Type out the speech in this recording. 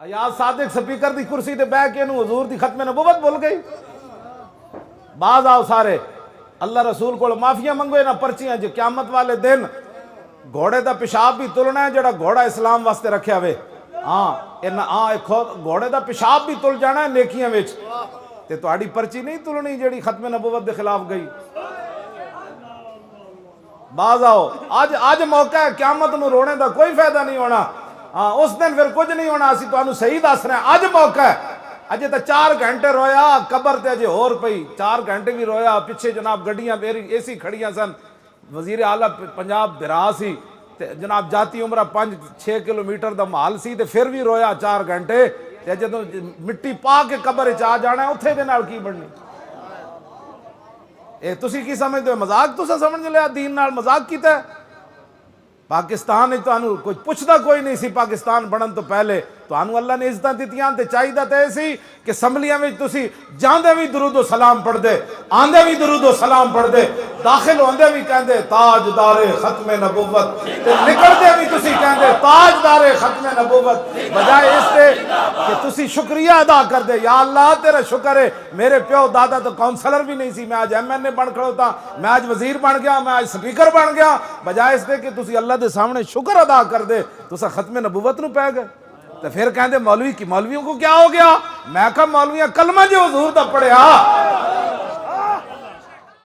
Ayaz Sadiq speaker की कुर्सी ते बह के हजूर की खत्म नबुवत भुल गई। बाज आओ सारे, अल्लाह रसूल को माफिया मंगो इन्हां पर्चियां च। क्यामत वाले दिन घोड़े का पेशाब भी तुलना है जड़ा घोड़ा इस्लाम वास्ते रखा वे। हाँ घोड़े का पेशाब भी तुल जाना है नेकियां विच, ते तुहाडी पर्ची नहीं तुलनी जिहड़ी खत्म नबुवत के खिलाफ गई। बाज आओ, अज मौका है, क्यामत नूं रोने का कोई फायदा नहीं होना। हाँ उस दिन फिर कुछ नहीं होना। असीं तुहानूं सही दस रहे हैं, अज मौका है। अजे तो 4 घंटे रोया, कबर ते अजे होर पई 4 घंटे भी रोया। पिछे जनाब गड्डियां मेरी एसी खड़ियां सन, वजीर आला पंजाब बिरा सी ते जनाब जाती उमरा 5-6 किलोमीटर का माल सी, ते फिर भी रोया 4 घंटे। ते जदों मिट्टी पा के कबर च आ जाना उत्थे दे नाल की बननी। ए तुसी की समझदे हो? मजाक तुसा समझ लिया, दीन नाल मजाक कीता। पाकिस्तान तुहानू कोई पुछदा कोई नहीं सी। पाकिस्तान बनन तो पहले तुहानू अल्लाह ने इज्जत दित्तियां ते चाहिदा ते सी कि असैम्बलियां विच तुसी जांदे भी दुरूद सलाम पढ़दे, आंदे भी दुरूद सलाम पढ़दे, दाखिल होंदे भी कहंदे ताजदारे खत्म नबुवत, ते निकलदे भी तुसी कहंदे ताजदारे खत्म नबुवत। बजाय इसके कि तुसी शुक्रिया अदा कर दे, या अल्लाह तेरा शुक्र है मेरे प्यो दादा तो काउंसलर भी नहीं सी, मैं आज MNA बन खड़ोता, मैं आज वजीर बन गया, मैं आज स्पीकर बन गया। बजाय इसके कि तुसी अल्लाह के सामने शुक्र अदा कर दे, तुसा खत्म नबुवत नूं पै गए। तो फिर कहते मौलवी की मौलवियों को क्या हो गया? मैं कहा मौलवियां कलमा जो हुजूर दा पढ़िया